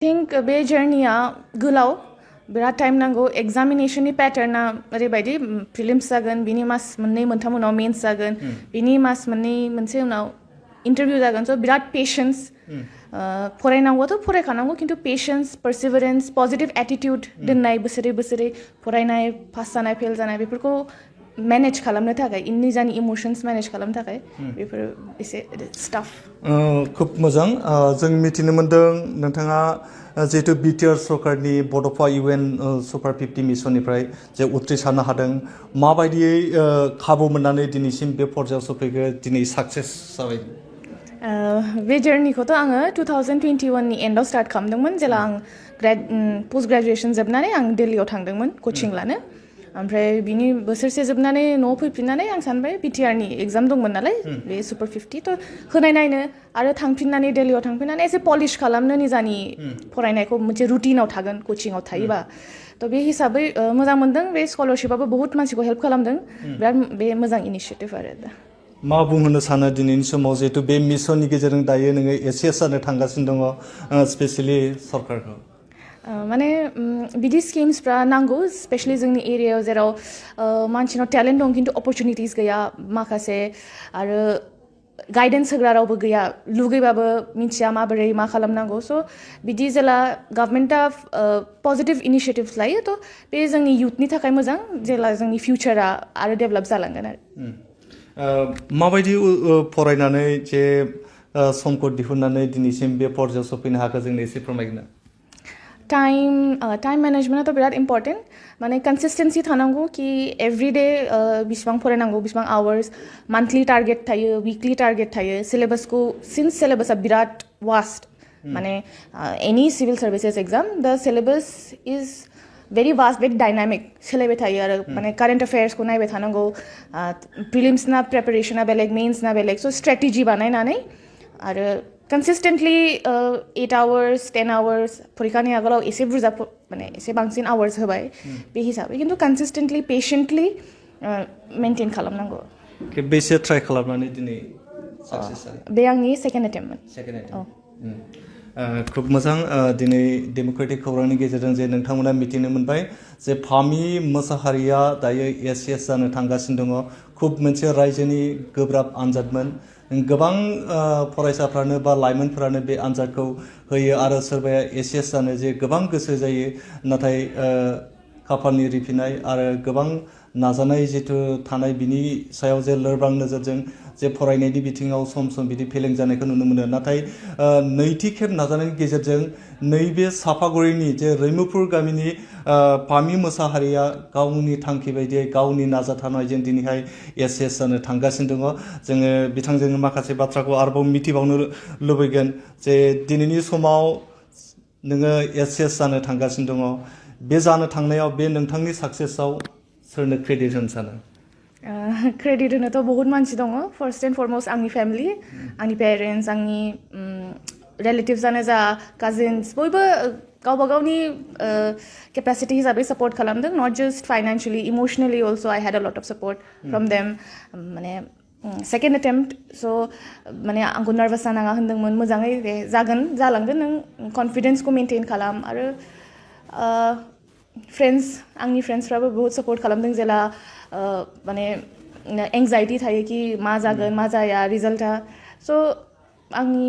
think बे journey-आ गोलाव बिराद टाइम नांगौ एग्जामिनेशननि पैटर्ना ओरैबायदि प्रिलिम्स जागोन बिनि मास मोननै मोनथाम उनाव मेन्स जागोन बिनि मास मोननै मोनसे उनाव इन्टारभिउ जागोन स' बिराद पेशेन्स फरायनांगौआथ' फरायखानांगौ खिन्थु पेशेन्स पारसिभारेन्स पजिटिभ एटिट्युड दोननाय बोसोरै फरायनाय पास जानाय फेल जानाय बेफोरखौ मेनेज खालामनो थाखाय निजानि इमोशन्स मेनेज खालामनो थाखाय बेफोर एसे स्टाफ खुब मोजां जों मिथिनो मोन्दों नोंथाङा जिहेतु बिटिआर सरकारनि बड'फा इउएन सुपार 50 मिशननिफ्राय जे उथ्रिसारनो हादों माबायदियै खाबु मोननानै दिनैसिम बे पर्यायाव सफैखो दिनै साक्सेस जाबाय बे जार्निखौथ' आङो 2021 नि एन्डआव स्टार्ट खालामदोंमोन जेला आं पोस्ट ग्रेजुएसन जोबनानै आं दिल्लीयाव थांदोंमोन कचिं लानो ओमफ्राय बिनि बोसोरसे जोबनानै न'आव फैफिननानै आं सानबाय बिटिआरनि एग्जाम दंमोन नालाय बे सुपार 50 थ' होनाय नायनो आरो थांफिननानै दिल्लीयाव थांफिननानै एसे पलिश खालामनो निजानि फरायनायखौ मोनसे रुटिनाव थागोन कचिंआव थायोबा थ' बे हिसाबै मोजां मोनदों बे स्कलारशिपआबो बहुत मानसिखौ हेल्प खालामदों बिराद बे मोजां इनिशिएटिभ आरो दा मा बुंहोनो सानो दिनैनि समाव जिहेतु बे मिशननि गेजेरजों दायो नोङो ACS जानो थांगासिनो दङ स्पेसियेलि सरकारखौ माने बिदि स्किम्सफ्रा नांगौ स्पेशलि जोंनि एरियायाव जेराव मानसिनाव टेलेन्ट दं खिन्थु अपरचुनिटिस गैया माखासे आरो गाइडेन्स होग्रा रावबो गैया लुगैबाबो मिथिया माबोरै मा खालामनांगौ स' बिदि जेला गभर्नमेन्टआ पजिटिभ इनिशिएटिभ्स लायो थ' बे जोंनि इयुथनि थाखाय मोजां जेला जोंनि फिउचारा आरो डेभेलप जालांगोन आरो माबायदि फरायनानै जे समखौ दिहुननानै दिनैसिम बे पर्यायाव सफैनो हाखो जोंनो एसे फोरमायगोन टाइम मेनेजमेन्टआथ' बिराद इम्पर्टेन्ट माने कन्सिस्टेन्सि थानांगौ कि एभ्रिडे बिसिबां फरायनांगौ बिसिबां आवार्स मान्थलि टारगेट थायो उइकलि टारगेट थायो सिलेबासखौ सिन्स सिलेबासआ बिराद वास्ट माने एनी सिभिल सार्भिसेस एग्जाम द syllabus is very vast very dynamic सोलायबाय थायो आरो माने कारेन्ट एफेयार्सखौ नायबाय थानांगौ प्रिलिम्सना प्रिपेरेसना बेलेग मेन्सना बेलेग स' स्ट्रेटेजि बानायनानै आरो कन्सिस्टेन्टलि 8 आवार्स 10 आवार्स फरिखानि आगोलाव एसे बुरजा माने एसे बांसिन आवार्स होबाय बे हिसाबै खिन्थु कन्सिस्टेन्टलि पेशेन्टलि मेनटेन खालामनांगौ बेसे ट्राइ खालामनानै दिनै साक्सेस जायो बे आंनि सेकेन्ड एटेम्पमोन खुब मोजां दिनै डेम'क्रेटिक खौरांनि गेजेरजों जे नोंथांमोना मिथिनो मोनबाय जे फामि मोसाहारिया दायो ACS जानो थांगासिनो दङ खुब मोनसे रायजोनि गोब्राब आनजादमोन गोबां फरायसाफ्रानो बा लाइमोनफोरानो बे आनजादखौ होयो आरो सोरबाया ACS जानो जे गोबां गोसो जायो नाथाय खाफालनि रिफिनाय आरो गोबां नाजानाय जिथु थानाय बिनि सायाव जे लोरबां नोजोरजों जे फरायनायनि बिथिङाव सम बिदि फेलें जानायखौ नुनो मोनो नाथाय नैथि खेब नाजानायनि गेजेरजों नैबे साफागुरिनि जे रैमुपुर गामिनि फामि मोसाहारिया गावनि थांखि बायदियै गावनि नाजाथाबनायजों दिनैहाय ACS जानो थांगासिनो दङ जोङो बिथांजों माखासे बाथ्राखौ आरोबाव मिथिबावनो लुबैगोन जे दिनैनि समाव नोङो ACS जानो थांगासिनो दङ बे जानो थांनायाव बे नोंथांनि साक्सेसआव सोरनो क्रेडिट होनो सानो क्रेडिट होनोथ' बहुत मानसि दङ फार्स्ट एन्ड फरमस्ट आंनि फेमिलि आंनि पेरेन्टस आंनि रिलेटिभ्सआनो जा काजिन्स बयबो गावबा गावनि केपासिटि हिसाबै सापर्ट खालामदों not just financially emotionally also I had a lot of support from them माने सेकेन्ड एटेम्प्ट स' माने आंखौ नार्भास जानाङा होन्दोंमोन मोजाङै जागोन जालांगोन नों कनफिडेन्सखौ मेनटेन खालाम आरो आंनि फ्रेन्ड्सफ्राबो बहुत सापर्ट खालामदों जेला माने एंजाइटि थायो कि मा जागोन मा जाया रिजाल्टआ स' आंनि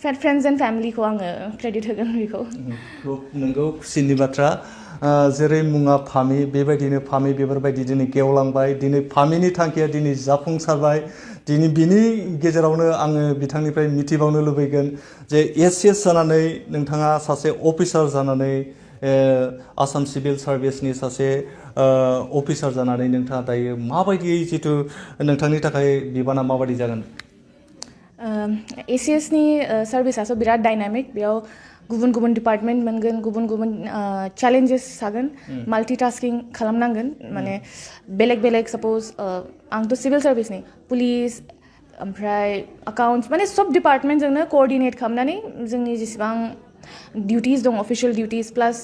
फ्रेन्ड्स एन्ड फेमिलिखौ आङो क्रेडिट होगोन बेखौ नोंगौ खुसिनि बाथ्रा जेरै मुङा फामि बेबायदिनो फामि बेफोरबायदि दिनै गेवलांबाय दिनै फामिनि थांखिया दिनै जाफुंसारबाय दिनै बिनि गेजेरावनो आङो बिथांनिफ्राय मिथिबावनो लुबैगोन जे ACS जानानै नोंथाङा सासे अफिसार जानानै आसाम सिभिल सार्भिसनि सासे अफिसार जानानै नोंथाङा दायो माबायदियै जिथु नोंथांनि थाखाय बिबाना माबायदि जागोन ACSनि सार्भिसाथ' बिराद डाइनामिक बेयाव गुबुन गुबुन डिपार्टमेन्ट मोनगोन गुबुन गुबुन चेलेन्जेस थागोन माल्टिटास्किं खालामनांगोन माने बेलेग बेलेग साप'ज आंथ' सिभिल सार्भिसनि पुलिस ओमफ्राय एकाउन्ट्स माने सब डिपार्टमेन्टजोंनो क'अर्डिनेट खालामनानै जोंनि जेसेबां डिउटिस दं अफिसियेल डिउटिस प्लास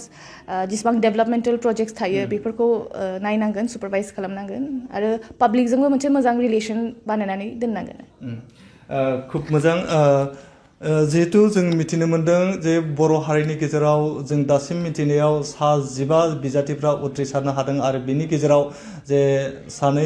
जेसेबां डेभेलपमेन्टेल प्रजेक्ट्स थायो बेफोरखौ नायनांगोन सुपारभाइज खालामनांगोन आरो पाब्लिकजोंबो मोनसे मोजां रिलेसन बानायनानै दोननांगोन खुब मोजां जिहेतु जों मिथिनो मोन्दों जे बर' हारिनि गेजेराव जों दासिम मिथिनायाव 15 बिजाथिफ्रा उथ्रिसारनो हादों आरो बिनि गेजेराव जे सानै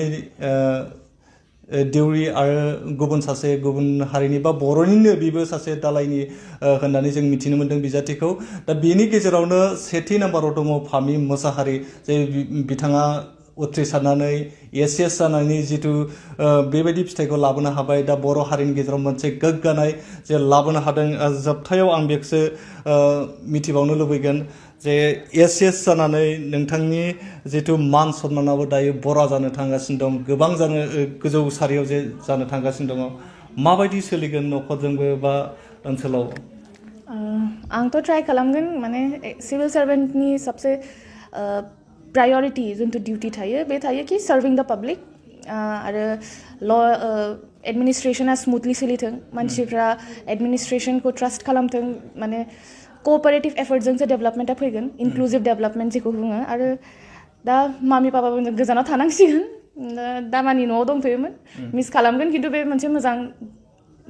देउरि आरो गुबुन सासे गुबुन हारिनि बा बर'निनो बेबो सासे दालायनि होननानै जों मिथिनो मोन्दों बिजाथिखौ दा बेनि गेजेरावनो सेथि नाम्बाराव दङ फामि मुसाहारि जे बिथाङा उथ्रिसारनानै ACS जानानै जिथु बेबायदि फिथाइखौ लाबोनो हाबाय दा बर' हारिनि गेजेराव मोनसे गोग्गानाय जे लाबोनो हादों जोबथायाव आं बेखौसो मिथिबावनो लुबैगोन जे ACS जानानै नोंथांनि जिथु मान सन्मानाबो दायो बरा जानो थांगासिनो दं गोबां गोजौ सारियाव जे जानो थांगासिनो दङ माबायदि सोलिगोन न'खरजोंबो बा ओनसोलाव आंथ' ट्राइ खालामगोन माने सिभिल सार्भेन्टनि सबसे प्रायरिटी जिथु डिउटि थायो बे थायो कि सार्भिं द पाब्लिक आरो ल एडमिनिस्ट्रेशना स्मुथलि सोलिथों मानसिफ्रा एडमिनिस्ट्रेशनखौ ट्रास्ट खालामथों माने कोअपारेटिभ एफर्टजोंसो डेभेलपमेन्टआ फैगोन इनक्लुसिभ डेभेलपमेन्ट जेखौ बुङो आरो दा मामि पापाबो गोजानाव थानांसिगोन दामानि न'आव दंथ'योमोन मिस खालामगोन खिन्थु बे मोनसे मोजां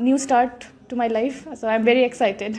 निउ स्टार्ट टु माय लाइफ सो आइ एम भेरि एक्साइटेड